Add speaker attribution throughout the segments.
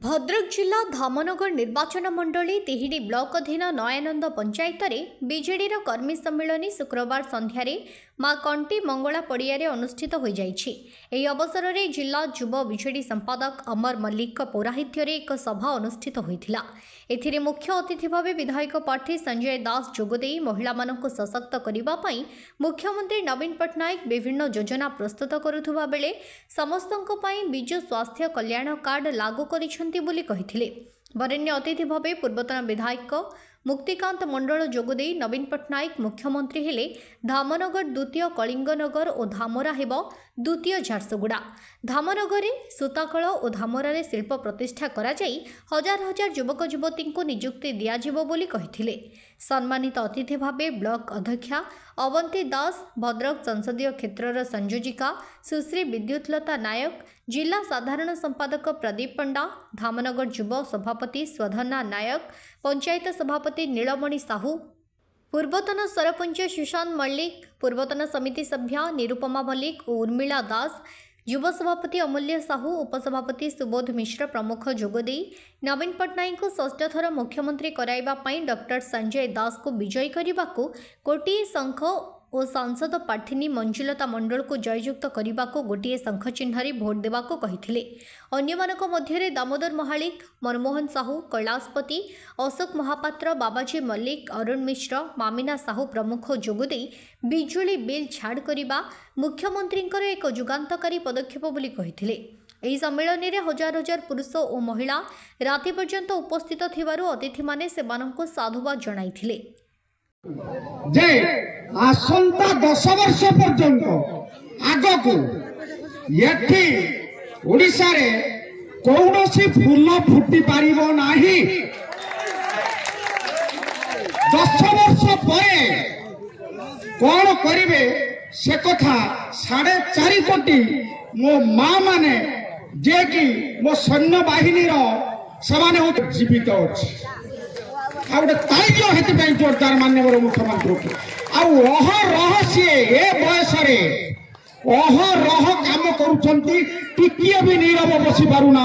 Speaker 1: भद्रक जिला धामनगर निर्वाचन मंडली तिहिडी ब्लॉक अधीन नयानंद पंचायत बीजेडी कर्मी सम्मिलन शुक्रवार संध्यार माँ कंटी मंगला पड़िया अनुष्ठित हो जाइए। अवसर में जिला युव बीजेडी संपादक अमर मल्लिक पौराहित्य एक सभा अनुष्ठित होता। एथिरे मुख्य अतिथि भाव विधायक प्रार्थी संजय दास जोगदे महिला मानक सशक्त करने मुख्यमंत्री नवीन पट्टनायक विभिन्न योजना प्रस्तुत करुवा बेले समस्तों विजु स्वास्थ्य कल्याण कार्ड लागू कर वरेण्य अतिथि भाव पूर्वतन विधायक मुक्तिकांत मंडल जोगदे नवीन पट्टनायक मुख्यमंत्री हेले धामनगर द्वितीय कलिंगनगर और धामरा हेब द्वितीय झारसुगुड़ा। धामनगर सूताकल और धामरारे शिल्प प्रतिष्ठा करा जाई हजार हजार युवक युवती को नियुक्ति दियाजिबो बोली कहिथिले। सम्मानित अतिथि भावे ब्लॉक अध्यक्षा अवंती दास, भद्रक संसदीय क्षेत्रर संयोजिका सुश्री विद्युतलता नायक, जिला साधारण संपादक प्रदीप पंडा, धामनगर युव सभापति स्वधना नायक, पंचायत सभापति नीलमणि साहू, पूर्वतन सरपंच सुशांत मल्लिक, पूर्वतन समिति सभ्या निरुपमा मल्लिक और उर्मिला दास, युव सभापति अमूल्य साहू, उपसभापति सुबोध मिश्र प्रमुख जोगदे नवीन पट्टनायक को षष्ठ थर मुख्यमंत्री कराइबा पई डॉक्टर संजय दास को विजयी करने को गोटे शंख और सांसद प्रार्थिनी मंजुलता मंडल को जययुक्त करने को गोटे शंख चिन्ह भोट देवा कही। अन्यमानक मध्य दामोदर महालिक, मनमोहन साहू, कैलाशपति, अशोक महापात्र, बाबाजी मल्लिक, अरुण मिश्र, मामिना साहू प्रमुख जोगदे बिजुली बिल छाड़ करने मुख्यमंत्री एक जुगान्तकारी पदक्षेप बोली कहिथिले। ଏହି ସମ୍ମିଳନୀରେ हजार हजार पुरुष और महिला राति पर्यंत उपस्थित थिबारु अतिथि माने सेमानंकु साधुवाद जणाइथिले।
Speaker 2: जे आसंता 10 वर्ष पर्यंत आगकु यठी ओडिसा रे कौनसी फूल फुटी पारिबो नाही। 10 वर्ष परे कौन करिवे से कथा 4.5 कोटी मो माँ माने जे कि मो सैन्य बाहिनी से जीवित अच्छे गोटे ताइज हेतु जोरदार माननीय मुख्यमंत्री को आह सी ए बयस अहरह काम करुँचे भी नीरव बसी पारना।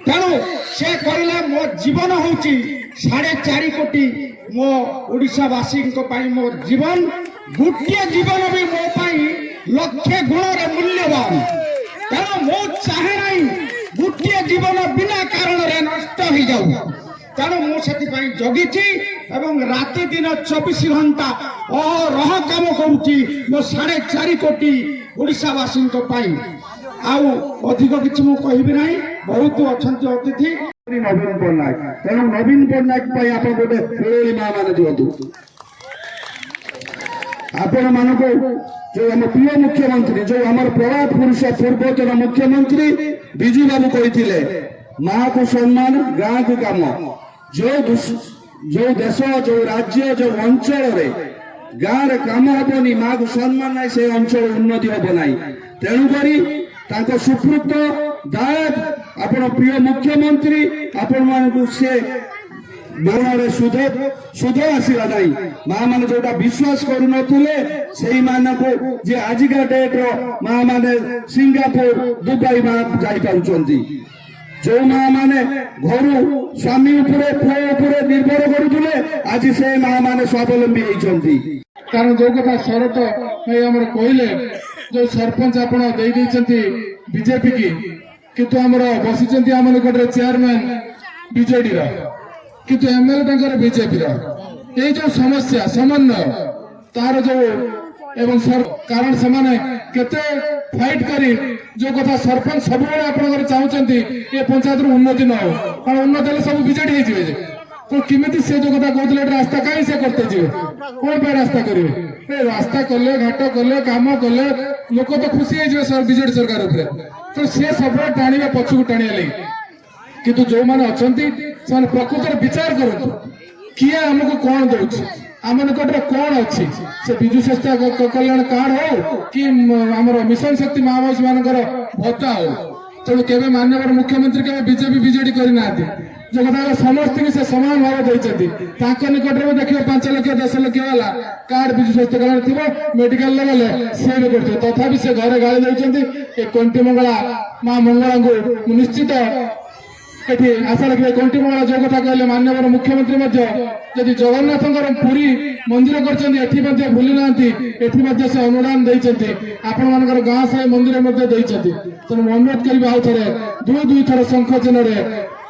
Speaker 2: तेणु से कहले मो जीवन हूँ 4.5 कोटी मो ओडिशावासी मो जीवन गोटे जीवन भी मो लक्षे गुण मूल्यवान। तेणु मो चाहे ना गोटे जीवन बिना कारण नष्ट हो जाऊ। तेणु मुझे जगी राति दिन 24 घंटा अहरह काम करुच्ची मो 4.5 कोटी ओडिशावासी अधिक किसी मुझे ना बहुत अच्छा अतिथि नवीन पट्टनायक। तेणु नवीन पट्टनायक आप गोटे खेली माँ मान दिवु आपण मानक जो आम प्रिय मुख्यमंत्री जो आम प्रभात पुरुष पूर्वतन मुख्यमंत्री बिजू बाबू कही माँ को सम्मान गाँ को काम जो देश जो राज्य जो अंचल गाँव रे काम हेनी माँ को सम्मान ना से अंचल उन्नति हम ना। तेणुक सुपुत दायक आपण प्रिय मुख्यमंत्री आपण मान से मानव सुध आसला ना। माँ मैंने जोटा विश्वास करू जे आजिका डेट्र माँ मैंने सिंगापुर दुबई जापार जो माँ मैंने घर स्वामी पुओ निर्भर करुले आज से माँ मैंने स्वावलंबी होती। कारण जो कथा शरत भाई कहले जो सरपंच आप बीजेपी की किंतु आम बसी आम निकट चेयरमैन बीजेडी किंतु एमएलए बीजेपी ये जो समस्या समन्वय तार जो एवं कारण से केते फाइट करी जो कथा सरपंच सब चाहते ये पंचायत उन्नति न हो कारण उन्नति सब बीजेडी तो किमिति से जो कथा कहते रास्ता कहीं से करते जीवे कौन पे रास्ता करेंगे रास्ता कले घाट कले काम कले लोक तो खुशी हो बीजेडी सरकार उपरे तो सी सब टाणी पछक टाणी लगे किंतु जो मैंने अच्छा प्रकृत विचार करूँ किए आमको कौन दौर आम निकट कौन अच्छी से विजु स्वास्थ्य कल्याण कार्ड हो कि आमर मिशन शक्ति माँ बाप मान भत्ता हो। तेणु केवे माननीय मुख्यमंत्री के बीजेपी बीजेडी करना जो कथा समस्त से सामान भाव देते निकट में देखिए 5 लाख 10 लाख वाला कार्ड विजु स्वास्थ्य कल्याण थी मेडिकल लेवल सी भी करते तथापि से घरे गाड़ी देते कंटी मंगला माँ मंगला को निश्चित
Speaker 3: এটি আশা রাখবে কণ্টিমঙ্গলা যে কথা কহিলে মাননীয় মুখ্যমন্ত্রী যদি জগন্নাথଙ୍କର ପୁରୀ ମନ୍ଦିର କରିଛନ୍ତି ଏଠି ମଧ୍ୟ ଭୁଲି ନାହାନ୍ତି ଏଠି ମଧ୍ୟ ସେ ଅନୁଦାନ ଦେଇଛନ୍ତି ଆପଣମାନଙ୍କର ଗାଁ ସାହି ମନ୍ଦିର ମଧ୍ୟ ଦେଇଛନ୍ତି ତେଣୁ ଅନୁରୋଧ କରିବି ଆଉ ଥରେ ଦୁଇ ଥର ଶଙ୍ଖ ଚିହ୍ନରେ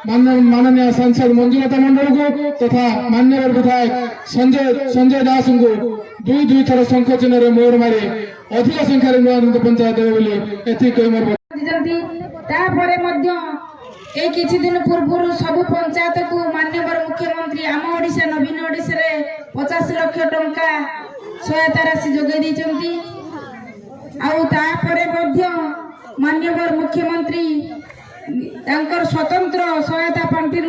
Speaker 3: माननीय सांसद मंजुलता मंडल को तथा मान्यवर विधायक संजय दास को दुई थर शंख चिन्ह मोर मारी अधिक संख्यार नुआनंद पंचायत
Speaker 4: किछि दिन पूर्व सब पंचायत को मान्यवर मुख्यमंत्री आम ओडिशा नवीन ओडिशा 50 लाख टंका सहायता राशि जोगे देइचंती मान्यवर मुख्यमंत्री तांकर स्वतंत्र सहायता पांठी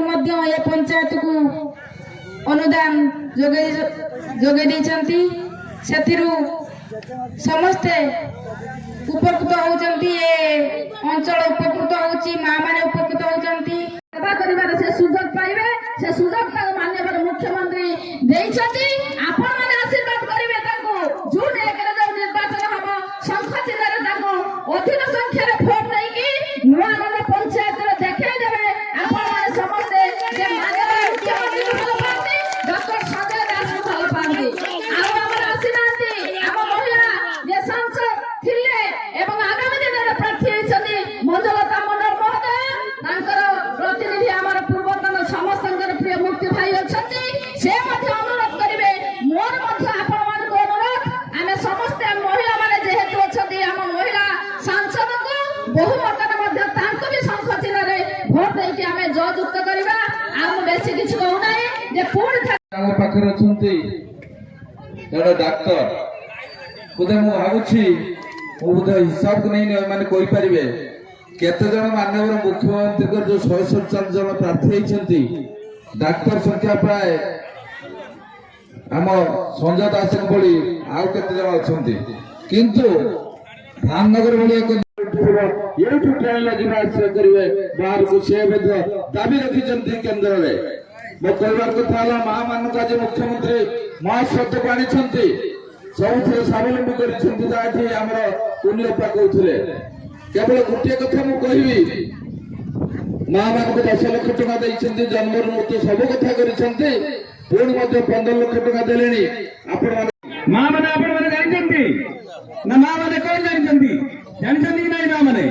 Speaker 4: ये पंचायत को अनुदान जोगे देइचंती सेथिरु समस्ते उपकृत होउचंती ए अंचल उपकृत होउची मां माने उपकृत होउचंती सेवा करिवार से सुযোগ पाइबे से सुযোग मान्यवर मुख्यमंत्री देइचंती आपण माने आशीर्वाद करिवे ताको जून 1 रे जो निर्वाचन हबो शंख चिन्ह रे ताको अधिक संख्या रे भोट नै कि नुआनंद पंचायत रे देखे देबे आपण माने समस्त जे मान्यवर मुख्यमंत्री भलो पाती डॉक्टर संजय दास भलो पाती आ हमर आशीर्वादी हम महिला जे सांसद थिले एवं आगामी दिन रे प्रार्थी होइछनी मंजुलता मंडल महोदय तांकर प्रतिनिधि हमर पूर्वतन समस्तंकर प्रिय मुक्ति भाई अछंती से मध्ये अनुरोध करिवे मोर मध्ये आपण मान को अनुरोध आमे समस्त महिला माने जेहेतु अछंती हम महिला सांसद को बहुमतन मध्ये तांको भी शंख चिन्ह रे भोट देई कि आमे जययुक्त करिवा आ बेसी किछ कहू नाही जे पूर्ण
Speaker 5: ଆମ ପାଖରେ ଅଛନ୍ତି ଜଣେ ଡାକ୍ତର ବୋଧେ ମୁଁ ଭାବୁଛି ମୁଁ ବୋଧେ ହିସାବକୁ ନେଇ ଏମାନେ କହିପାରିବେ କେତେ ଜଣ ମାନ୍ୟବର ମୁଖ୍ୟମନ୍ତ୍ରୀଙ୍କର ଯୋଉ 147 ଜଣ ପ୍ରାର୍ଥୀ ହେଇଛନ୍ତି ଡାକ୍ତର ସଂଖ୍ୟା ପ୍ରାୟ ଆମ ସଞ୍ଜୟ ଦାସଙ୍କ ଭଳି ଆଉ କେତେ ଜଣ ଅଛନ୍ତି କିନ୍ତୁ ଧାମନଗର ଭଳି ଏକ ଏଇଠୁ ଟ୍ରେନରେ ଯିବା ଆସିବା କରିବେ ବାହାରକୁ ସେ ମଧ୍ୟ ଦାବି ରଖିଛନ୍ତି କେନ୍ଦ୍ରରେ ମୋ କହିବାର କଥା ହେଲା ମା ମାନଙ୍କୁ ଆଜି ମୁଖ୍ୟମନ୍ତ୍ରୀ ମହାସ୍ୱତ୍ୱକୁ ଆଣିଛନ୍ତି ସବୁଥିରେ ସ୍ୱାବଲମ୍ବୀ କରିଛନ୍ତି ଯାହାଠି ଆମର କୁନିଅପା କହୁଥିଲେ କେବଳ ଗୋଟିଏ କଥା ମୁଁ କହିବି ମା ମାନଙ୍କୁ 10 ଲକ୍ଷ ଟଙ୍କା ଦେଇଛନ୍ତି ଜନ୍ମରୁ ମୃତ୍ୟୁ ସବୁ କଥା କରିଛନ୍ତି ପୁଣି ମଧ୍ୟ 15 ଲକ୍ଷ ଟଙ୍କା ଦେଲେଣି ଆପଣମାନେ
Speaker 2: ମା ମାନେ ଆପଣମାନେ ଜାଣିଛନ୍ତି ନା ମା ମାନେ କଣ ଜାଣିଛନ୍ତି ଜାଣିଛନ୍ତି କି ନାଇଁ ମା ମାନେ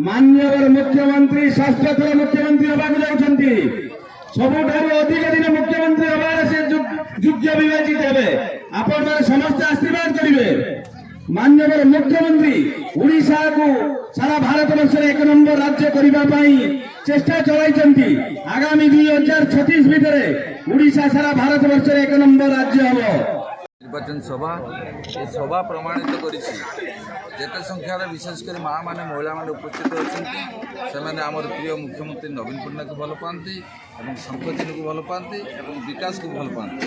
Speaker 2: ମାନ୍ୟବର ମୁଖ୍ୟମନ୍ତ୍ରୀ ଷଷ୍ଠ ଥର ମୁଖ୍ୟମନ୍ତ୍ରୀ ହେବାକୁ ଯାଉଛନ୍ତି ସବୁଠାରୁ ଅଧିକ ଦିନ ମୁଖ୍ୟମନ୍ତ୍ରୀ ହେବାର ସେ ଯୋଗ୍ୟ ବିବେଚିତ ହେବେ ଆପଣମାନେ ସମସ୍ତେ ଆଶୀର୍ବାଦ କରିବେ ମାନ୍ୟବର ମୁଖ୍ୟମନ୍ତ୍ରୀ ଓଡ଼ିଶାକୁ ସାରା ଭାରତ ବର୍ଷରେ 1 ନମ୍ବର ରାଜ୍ୟ କରିବା ପାଇଁ ଚେଷ୍ଟା ଚଳାଇଛନ୍ତି ଆଗାମୀ 2036 ଭିତରେ ଓଡ଼ିଶା ସାରା ଭାରତ ବର୍ଷରେ 1 ନମ୍ବର ରାଜ୍ୟ ହେବ
Speaker 5: ନିର୍ବାଚନ ସଭା ଏ ସଭା ପ୍ରମାଣିତ କରିଛି ଯେତେ ସଂଖ୍ୟାରେ ବିଶେଷକରି ମା ମାନେ ମହିଳା ମାନେ ଉପସ୍ଥିତ ଅଛନ୍ତି ସେମାନେ ଆମର ପ୍ରିୟ ମୁଖ୍ୟମନ୍ତ୍ରୀ ନବୀନ ପଟ୍ଟନାୟକକୁ ଭଲ ପାଆନ୍ତି ଏବଂ ଶଙ୍ଖ ଚିହ୍ନକୁ ଭଲ ପାଆନ୍ତି ଏବଂ ବିକାଶକୁ ଭଲ ପାଆନ୍ତି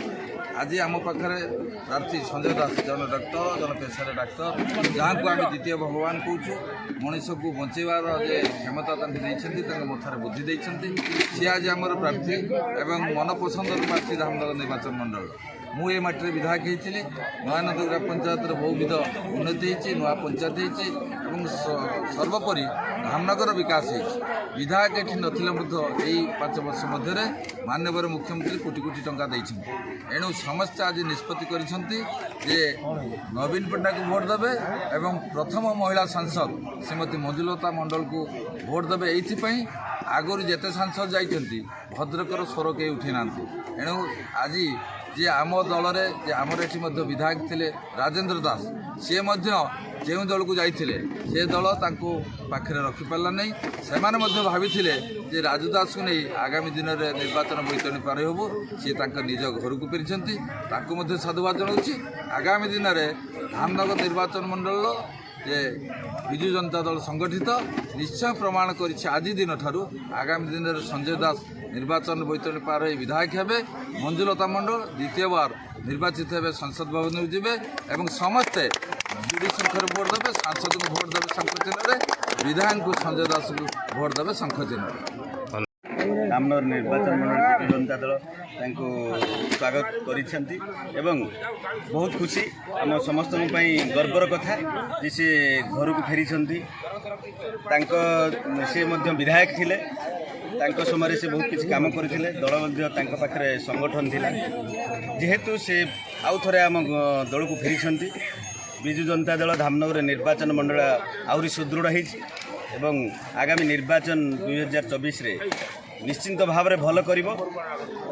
Speaker 5: ଆଜି ଆମ ପାଖରେ ପ୍ରାର୍ଥୀ ସଞ୍ଜୟ ଦାସ ଜଣେ ଡକ୍ଟର ଜଣେ ପେଶାରେ ଡାକ୍ତର ଯାହାକୁ ଆମେ ଦ୍ୱିତୀୟ ଭଗବାନ କହୁଛୁ ମଣିଷକୁ ବଞ୍ଚାଇବାର ଯେ କ୍ଷମତା ତାଙ୍କୁ ଦେଇଛନ୍ତି ତାଙ୍କ ମଥାରେ ବୁଦ୍ଧି ଦେଇଛନ୍ତି ସିଏ ଆଜି ଆମର ପ୍ରାର୍ଥୀ ଏବଂ ମନପସନ୍ଦର ପ୍ରାର୍ଥୀ ଧାମନଗର ନିର୍ବାଚନ ମଣ୍ଡଳ ମୁଁ ଏ ମାଟିରେ ବିଧାୟକ ହେଇଥିଲି ନୟାନନ୍ଦ ଗ୍ରାମ ପଞ୍ଚାୟତର ବହୁବିଧ ଉନ୍ନତି ହେଇଛି ନୂଆ ପଞ୍ଚାୟତ ହେଇଛି ଏବଂ ସର୍ବୋପରି ଧାମନଗର ବିକାଶ ହେଇଛି ବିଧାୟକ ଏଠି ନଥିଲେ ମଧ୍ୟ ଏଇ 5 ବର୍ଷ ମଧ୍ୟରେ ମାନ୍ୟବର ମୁଖ୍ୟମନ୍ତ୍ରୀ କୋଟି କୋଟି ଟଙ୍କା ଦେଇଛନ୍ତି ଏଣୁ ସମସ୍ତେ ଆଜି ନିଷ୍ପତ୍ତି କରିଛନ୍ତି ଯେ ନବୀନ ପଟ୍ଟନାୟକଙ୍କୁ ଭୋଟ ଦେବେ ଏବଂ ପ୍ରଥମ ମହିଳା ସାଂସଦ ଶ୍ରୀମତୀ ମଞ୍ଜୁଲତା ମଣ୍ଡଳକୁ ଭୋଟ ଦେବେ ଏଇଥିପାଇଁ ଆଗରୁ ଯେତେ ସାଂସଦ ଯାଇଛନ୍ତି ଭଦ୍ରକର ସ୍ୱର କେହି ଉଠାଇ ନାହାନ୍ତି ଏଣୁ ଆଜି ଯେ ଆମ ଦଳରେ ଯେ ଆମର ଏଠି ମଧ୍ୟ ବିଧାୟକ ଥିଲେ ରାଜେନ୍ଦ୍ର ଦାସ ସିଏ ମଧ୍ୟ ଯେଉଁ ଦଳକୁ ଯାଇଥିଲେ ସେ ଦଳ ତାଙ୍କୁ ପାଖରେ ରଖିପାରିଲା ନାହିଁ ସେମାନେ ମଧ୍ୟ ଭାବିଥିଲେ ଯେ ରାଜୁ ଦାସକୁ ନେଇ ଆଗାମୀ ଦିନରେ ନିର୍ବାଚନ ବୈତରଣୀ ପାର ହେବୁ ସିଏ ତାଙ୍କ ନିଜ ଘରକୁ ଫେରିଛନ୍ତି ତାଙ୍କୁ ମଧ୍ୟ ସାଧୁବାଦ ଜଣାଉଛି ଆଗାମୀ ଦିନରେ ଧାମନଗର ନିର୍ବାଚନ ମଣ୍ଡଳର ଯେ ବିଜୁ ଜନତା ଦଳ ସଂଗଠିତ ନିଶ୍ଚୟ ପ୍ରମାଣ କରିଛି ଆଜି ଦିନଠାରୁ ଆଗାମୀ ଦିନରେ ସଞ୍ଜୟ ଦାସ ନିର୍ବାଚନ ବୈତରଣୀ ପାର ହୋଇ ବିଧାୟକ ହେବେ ମଞ୍ଜୁଲତା ମଣ୍ଡଳ ଦ୍ୱିତୀୟବାର ନିର୍ବାଚିତ ହେବେ ସଂସଦ ଭବନକୁ ଯିବେ ଏବଂ ସମସ୍ତେ ଜୁଡ଼ି ସଂଖ୍ୟାରେ ଭୋଟ ଦେବେ ସାଂସଦଙ୍କୁ ଭୋଟ ଦେବେ ଶଙ୍ଖ ଚିହ୍ନରେ ବିଧାୟକଙ୍କୁ ସଞ୍ଜୟ ଦାସଙ୍କୁ ଭୋଟ ଦେବେ ଶଙ୍ଖ ଚିହ୍ନରେ
Speaker 6: ଧାମନଗର ନିର୍ବାଚନ ମଣ୍ଡଳ ବିଜୁ ଜନତା ଦଳ ତାଙ୍କୁ ସ୍ୱାଗତ କରିଛନ୍ତି ଏବଂ ବହୁତ ଖୁସି ଆମ ସମସ୍ତଙ୍କ ପାଇଁ ଗର୍ବର କଥା ଯେ ସେ ଘରକୁ ଫେରିଛନ୍ତି ତାଙ୍କ ସେ ମଧ୍ୟ ବିଧାୟକ ଥିଲେ ତାଙ୍କ ସମୟରେ ସେ ବହୁତ କିଛି କାମ କରିଥିଲେ। ଦଳ ମଧ୍ୟ ତାଙ୍କ ପାଖରେ ସଂଗଠନ ଥିଲା। ଯେହେତୁ ସେ ଆଉ ଥରେ ଆମ ଦଳକୁ ଫେରିଛନ୍ତି, ବିଜୁ ଜନତା ଦଳ ଧାମନଗର ନିର୍ବାଚନ ମଣ୍ଡଳ ଆହୁରି ସୁଦୃଢ଼ ହୋଇଛି ଏବଂ ଆଗାମୀ ନିର୍ବାଚନ 2024ରେ ନିଶ୍ଚିନ୍ତ ଭାବରେ ଭଲ କରିବ।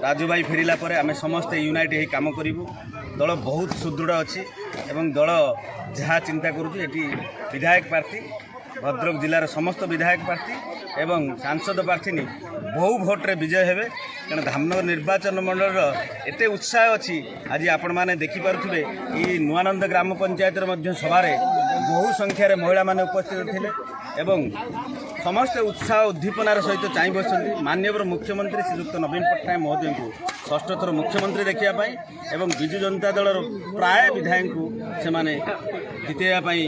Speaker 6: ରାଜୁ ଭାଇ ଫେରିଲା ପରେ ଆମେ ସମସ୍ତେ ୟୁନାଇଟ୍ ହୋଇ କାମ କରିବୁ। ଦଳ ବହୁତ ସୁଦୃଢ଼ ଅଛି ଏବଂ ଦଳ ଯାହା ଚିନ୍ତା କରୁଛି ଏଠି ବିଧାୟକ ପ୍ରାର୍ଥୀ ଭଦ୍ରକ ଜିଲ୍ଲାର ସମସ୍ତ ବିଧାୟକ ପ୍ରାର୍ଥୀ ଏବଂ ସାଂସଦ ପ୍ରାର୍ଥୀ ବହୁ ଭୋଟ୍ରେ ବିଜୟ ହେବେ। ତେଣୁ ଧାମନଗର ନିର୍ବାଚନ ମଣ୍ଡଳର ଏତେ ଉତ୍ସାହ ଅଛି। ଆଜି ଆପଣମାନେ ଦେଖିପାରୁଥିବେ ଏହି ନୂଆନନ୍ଦ ଗ୍ରାମ ପଞ୍ଚାୟତର ମଧ୍ୟ ସଭାରେ ବହୁ ସଂଖ୍ୟାରେ ମହିଳାମାନେ ଉପସ୍ଥିତ ଥିଲେ ଏବଂ ସମସ୍ତେ ଉତ୍ସାହ ଉଦ୍ଦୀପନାର ସହିତ ଚାହିଁ ବସିଛନ୍ତି ମାନ୍ୟବର ମୁଖ୍ୟମନ୍ତ୍ରୀ ଶ୍ରୀଯୁକ୍ତ ନବୀନ ପଟ୍ଟନାୟକ ମହୋଦୟଙ୍କୁ ଷଷ୍ଠ ଥର ମୁଖ୍ୟମନ୍ତ୍ରୀ ଦେଖିବା ପାଇଁ ଏବଂ ବିଜୁ ଜନତା ଦଳର ପ୍ରାୟ ବିଧାୟକଙ୍କୁ ସେମାନେ ଜିତାଇବା ପାଇଁ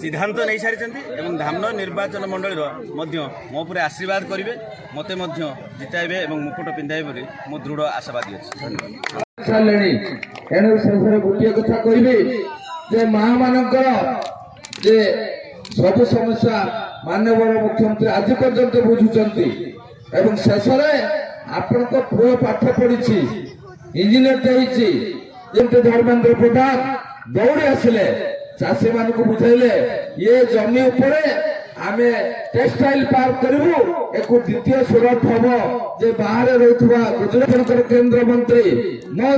Speaker 6: ସିଦ୍ଧାନ୍ତ ନେଇସାରିଛନ୍ତି ଏବଂ ଧାମନଗର ନିର୍ବାଚନ ମଣ୍ଡଳୀର ମଧ୍ୟ ମୋ ଉପରେ ଆଶୀର୍ବାଦ କରିବେ, ମୋତେ ମଧ୍ୟ ଜିତାଇବେ ଏବଂ ମୁକୁଟ ପିନ୍ଧାଇବେ ବୋଲି ମୁଁ ଦୃଢ଼ ଆଶାବାଦୀ ଅଛି। ଧନ୍ୟବାଦ।
Speaker 2: ଏଣୁ ଶେଷରେ ଗୋଟିଏ କଥା କହିବି ଯେ ମାଆମାନଙ୍କର ଯେ ସବୁ ସମସ୍ୟା ମାନ୍ୟବର ମୁଖ୍ୟମନ୍ତ୍ରୀ ଆଜି ପର୍ଯ୍ୟନ୍ତ ବୁଝୁଛନ୍ତି ଏବଂ ଶେଷରେ ଆପଣଙ୍କ ପୁଅ ପାଠ ପଢିଛି, ଇଞ୍ଜିନିୟରଟେ ହେଇଛି, ଯେମିତି ଧର୍ମେନ୍ଦ୍ର ପ୍ରଧାନ ଦୌଡ଼ି ଆସିଲେ ଚାଷୀ ମାନଙ୍କୁ ବୁଝାଇଲେ ये जमी उपरे आमे टेक्सटाइल पार्क करू एक द्वितीय सूरत हम जे बाहर रहुवा गुजरात केंद्र मंत्री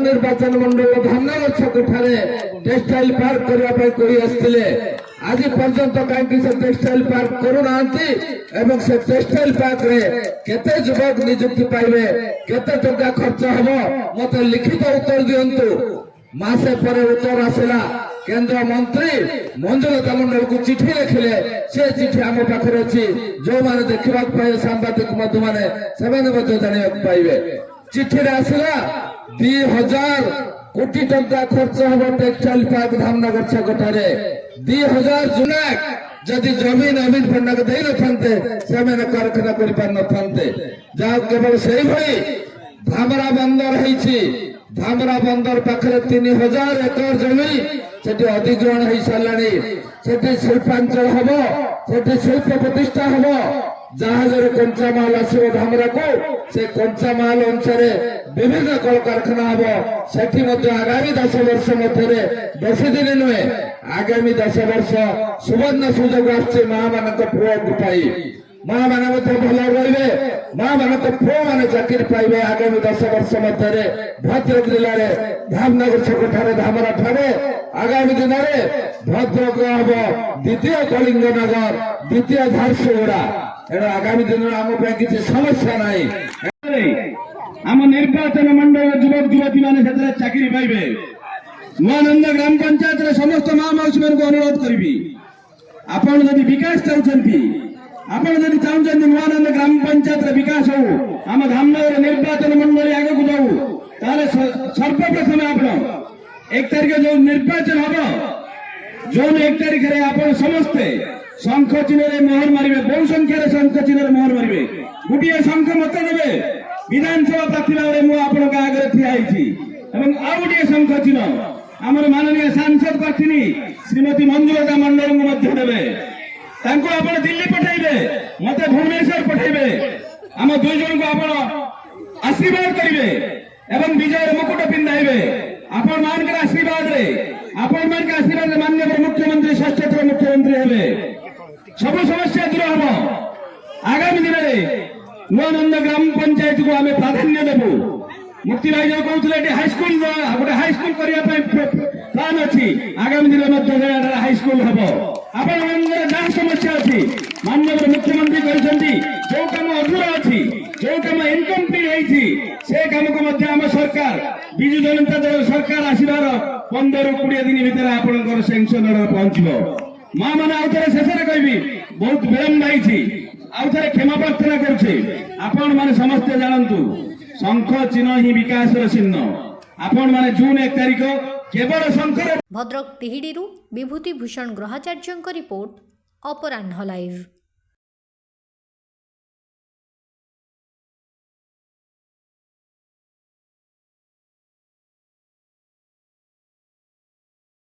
Speaker 2: निर्वाचन मंडल धामनगर छक टेक्सटाइल पार्क करने कही आसते आज पर्यंत कहीं से टेक्सटाइल पार्क करूना से टेक्सटाइल पार्क रे केते युवक नियुक्ति पाइबे केते टका खर्च हम मत लिखित उत्तर दिंतु मासे पर उत्तर आसला केंद्र मंत्री मंजुलता मंडल को चिठी लिखिले से चिठी आम पाखे अच्छी जो मैंने देखा पाए सांबादिक मध्य मैंने जाना पाइबे चिठी आसला 2000 कोटी टंका खर्च हम टेक्सटाइल पार्क धामनगर छकटारे 2000 जुनाक जदि जमीन नवीन पट्टनायक दे नथांते से मैंने कारखाना कर पार नथांते जहाँ केवल से भाई धामरा बंदर है धामरा बंदर पाखे 3000 एकड़ जमी से अधिग्रहण हो सारे से शिल्पांचल हम से शिल्प प्रतिष्ठा हम जहाज कंचामाल आसो धामरा को से कंचामाल अनुसार विभिन्न कल कारखाना हम से आगामी 10 वर्ष मध्य बेसी दिन नुहे आगामी 10 वर्ष सुवर्ण सुजोग आसছে माँ मान पुओ पाई माँ मैंने भल रे माँ मान पुओ मैंने चाकरी पाइबे आगामी 10 वर्ष मध्य भद्रक जिले में धामनगर छक धामरा ठारे आगामी दिन में भद्रक हम द्वितीय कलिंग नगर द्वितीय झारसुगुड़ा एणु आगामी दिन में आम किसी समस्या नहीं आम निर्वाचन मंडल युवक युवती मैंने चाकरी पाइबे नूआनंद ग्राम पंचायत समस्त माँ मौसी मान अनुरोध करी आपण जदि विकास चाहते आपण जदि चाहते नूआनंद ग्राम पंचायत विकास हो आम धामनगर निर्वाचन मंडल आगे को जाऊ ताले सर्वप्रथम आप 1 तारिख जो निर्वाचन हम जो 1 तारिख आप समस्ते शंख चिन्ह मोहर मारे बहु संख्यार शंख चिन्ह मोहर मारे गोटे शंख मत देवे विधानसभा प्रार्थी भाव में आपंक आगे ठिया आउ गोटे शंख चिन्ह आमर माननीय सांसद प्रार्थी श्रीमती मंजुलता मंडल को देवे आप दिल्ली पठाइबे मत भुवनेश्वर पठाइबे आम 2 जन को आप आशीर्वाद करेंगे एवं विजय मुकुट पिंधाइबे आपण मान आशीर्वाद माननीय मुख्यमंत्री षष्ठ थर मुख्यमंत्री हेबे सब समस्या दूर हम आगामी दिन में नूआनंद ग्राम पंचायत को आम प्राधान्य देवु मुक्ति भाई जो कहते हाईस्कल गोटे हाईस्कल करने प्लान अच्छी आगामी दिन में हाईस्कल हम आपण जहाँ समस्या अच्छी माननीय मुख्यमंत्री कहते जो कम अधूरा अच्छी जो कम इनकम्प्लीट से कम को आम सरकार विजु जनता दल सरकार आसबार 15-20 दिन भितर आपंकर सेंक्शन ऑर्डर पहुंचब माँ मैंने आउ थे शेष कहि बहुत विलंब आउ थे क्षमा प्रार्थना करुचे आपण मैंने समस्ते जानतु शंख चिन्ह ही विकास चिन्ह आपण मैंने जून 1 तारिख केवल शंकर
Speaker 1: भद्रक तिहिडी विभूति भूषण ग्रहाचार्य रिपोर्ट अपराह्न लाइव।